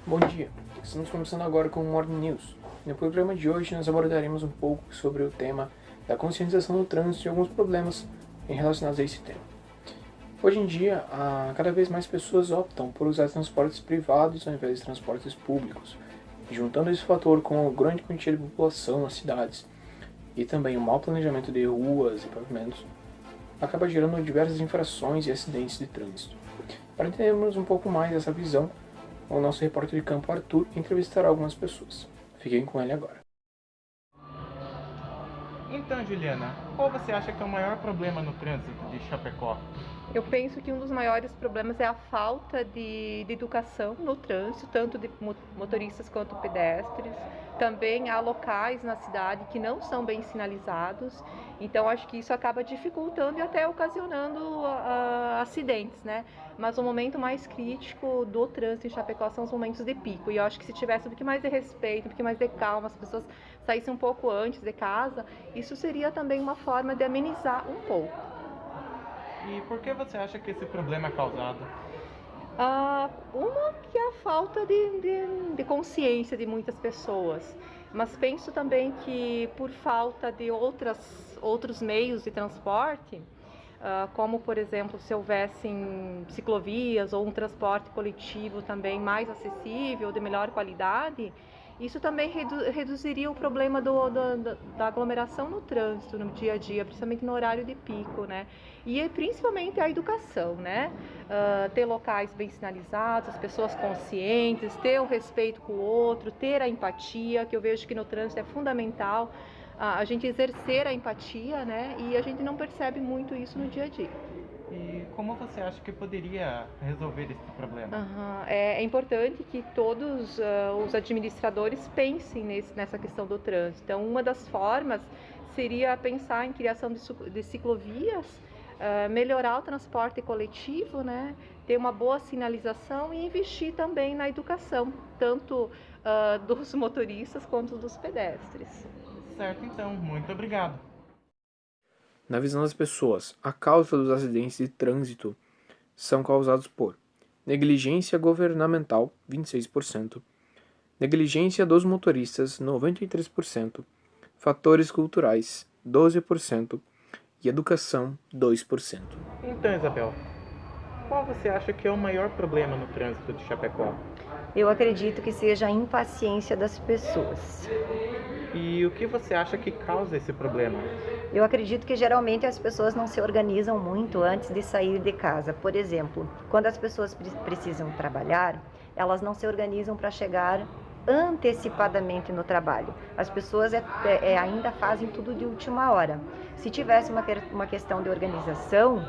Bom dia, estamos começando agora com o Morning News. No programa de hoje nós abordaremos um pouco sobre o tema da conscientização no trânsito e alguns problemas relacionados a esse tema. Hoje em dia, cada vez mais pessoas optam por usar transportes privados ao invés de transportes públicos. E juntando esse fator com a grande quantia de população nas cidades e também o mau planejamento de ruas e pavimentos, acaba gerando diversas infrações e acidentes de trânsito. Para entendermos um pouco mais dessa visão, o nosso repórter de campo Arthur entrevistará algumas pessoas. Fiquem com ele agora. Então, Juliana, qual você acha que é o maior problema no trânsito de Chapecó? Eu penso que um dos maiores problemas é a falta de educação no trânsito, tanto de motoristas quanto pedestres. Também há locais na cidade que não são bem sinalizados, então acho que isso acaba dificultando e até ocasionando acidentes, né? Mas o momento mais crítico do trânsito em Chapecó são os momentos de pico, e eu acho que se tivesse um pouquinho mais de respeito, um pouquinho mais de calma, as pessoas saíssem um pouco antes de casa, isso seria também uma forma de amenizar um pouco. E por que você acha que esse problema é causado? Uma que é a falta de consciência de muitas pessoas, mas penso também que por falta de outros meios de transporte, como por exemplo se houvessem ciclovias ou um transporte coletivo também mais acessível, de melhor qualidade, isso também reduziria o problema da aglomeração no trânsito, no dia a dia, principalmente no horário de pico, né? E principalmente a educação, né? Ter locais bem sinalizados, as pessoas conscientes, ter o respeito com o outro, ter a empatia, que eu vejo que no trânsito é fundamental, a gente exercer a empatia, né? E a gente não percebe muito isso no dia a dia. E como você acha que poderia resolver esse problema? É importante que todos os administradores pensem nessa questão do trânsito. Então, uma das formas seria pensar em criação de ciclovias, melhorar o transporte coletivo, né? Ter uma boa sinalização e investir também na educação, tanto dos motoristas quanto dos pedestres. Certo, então. Muito obrigado. Na visão das pessoas, a causa dos acidentes de trânsito são causados por negligência governamental, 26%, negligência dos motoristas, 93%, fatores culturais, 12% e educação, 2%. Então, Isabel, qual você acha que é o maior problema no trânsito de Chapecó? Eu acredito que seja a impaciência das pessoas. E o que você acha que causa esse problema? Eu acredito que geralmente as pessoas não se organizam muito antes de sair de casa. Por exemplo, quando as pessoas precisam trabalhar, elas não se organizam para chegar antecipadamente no trabalho. As pessoas ainda fazem tudo de última hora. Se tivesse uma questão de organização,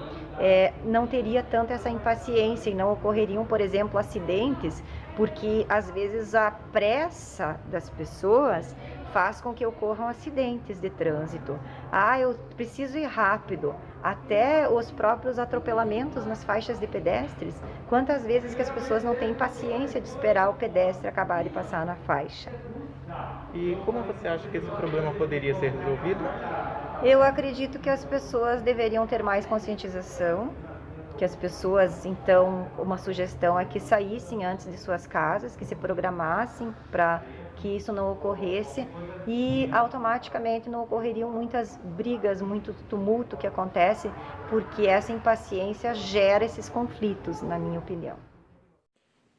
não teria tanta essa impaciência e não ocorreriam, por exemplo, acidentes, porque às vezes a pressa das pessoas faz com que ocorram acidentes de trânsito. Eu preciso ir rápido. Até os próprios atropelamentos nas faixas de pedestres. Quantas vezes que as pessoas não têm paciência de esperar o pedestre acabar de passar na faixa? E como você acha que esse problema poderia ser resolvido? Eu acredito que as pessoas deveriam ter mais conscientização, que as pessoas, então, uma sugestão é que saíssem antes de suas casas, que se programassem para que isso não ocorresse e automaticamente não ocorreriam muitas brigas, muito tumulto que acontece, porque essa impaciência gera esses conflitos, na minha opinião.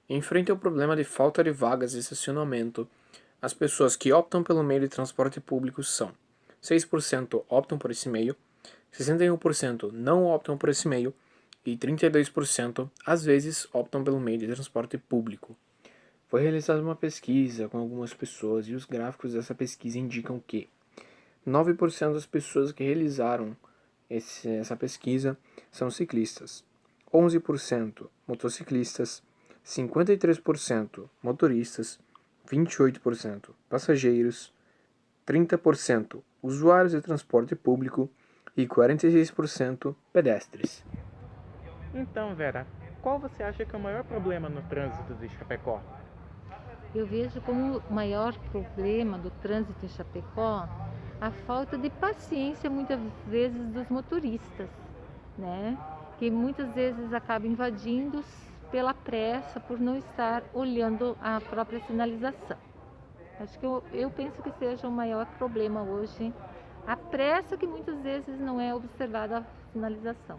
Em frente ao problema de falta de vagas de estacionamento, as pessoas que optam pelo meio de transporte público são 6% optam por esse meio, 61% não optam por esse meio e 32% às vezes optam pelo meio de transporte público. Foi realizada uma pesquisa com algumas pessoas e os gráficos dessa pesquisa indicam que 9% das pessoas que realizaram essa pesquisa são ciclistas, 11% motociclistas, 53% motoristas, 28% passageiros, 30% usuários de transporte público e 46% pedestres. Então, Vera, qual você acha que é o maior problema no trânsito de Chapecó? Eu vejo como o maior problema do trânsito em Chapecó a falta de paciência, muitas vezes, dos motoristas, né? Que muitas vezes acabam invadindo pela pressa, por não estar olhando a própria sinalização. Acho que eu penso que seja o maior problema hoje, a pressa que muitas vezes não é observada a sinalização.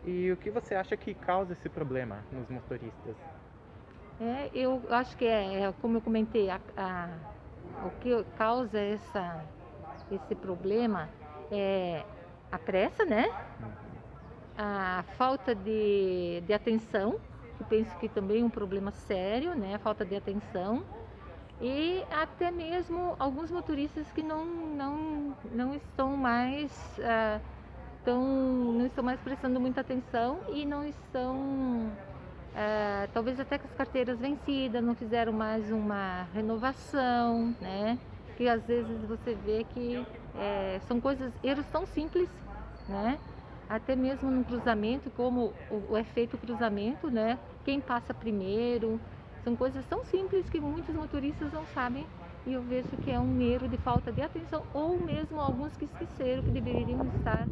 E o que você acha que causa esse problema nos motoristas? Eu acho que como eu comentei, o que causa esse problema é a pressa, né? A falta de atenção, que penso que também é um problema sério, né? A falta de atenção. E até mesmo alguns motoristas que não estão mais não estão mais prestando muita atenção e não estão talvez até com as carteiras vencidas, não fizeram mais uma renovação, né? Que às vezes você vê que são erros tão simples, né? Até mesmo no cruzamento, como é feito o cruzamento, né? Quem passa primeiro, são coisas tão simples que muitos motoristas não sabem, e eu vejo que é um erro de falta de atenção, ou mesmo alguns que esqueceram que deveriam estar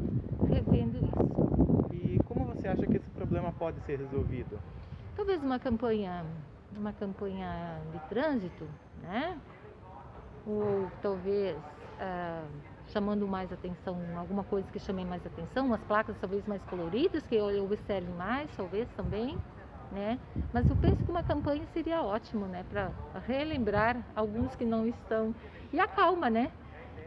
revendo isso. E como você acha que esse problema pode ser resolvido? Talvez uma campanha de trânsito, né? Ou talvez chamando mais atenção, alguma coisa que chame mais atenção, umas placas talvez mais coloridas, que eu observe mais, talvez também, né? Mas eu penso que uma campanha seria ótimo, né? Para relembrar alguns que não estão. E a calma, né?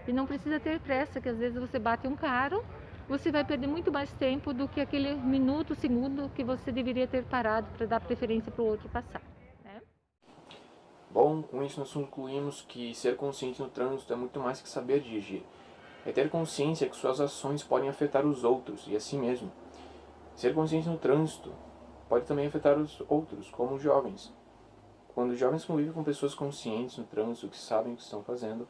E não precisa ter pressa, que às vezes você bate um carro, você vai perder muito mais tempo do que aquele minuto, segundo que você deveria ter parado para dar preferência para o outro passar, né? Bom, com isso nós concluímos que ser consciente no trânsito é muito mais que saber dirigir. É ter consciência que suas ações podem afetar os outros e a si mesmo. Ser consciente no trânsito pode também afetar os outros, como os jovens. Quando os jovens convivem com pessoas conscientes no trânsito, que sabem o que estão fazendo,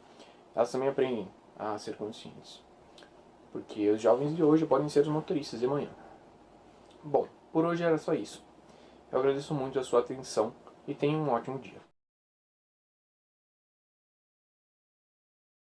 elas também aprendem a ser conscientes. Porque os jovens de hoje podem ser os motoristas de amanhã. Bom, por hoje era só isso. Eu agradeço muito a sua atenção e tenha um ótimo dia.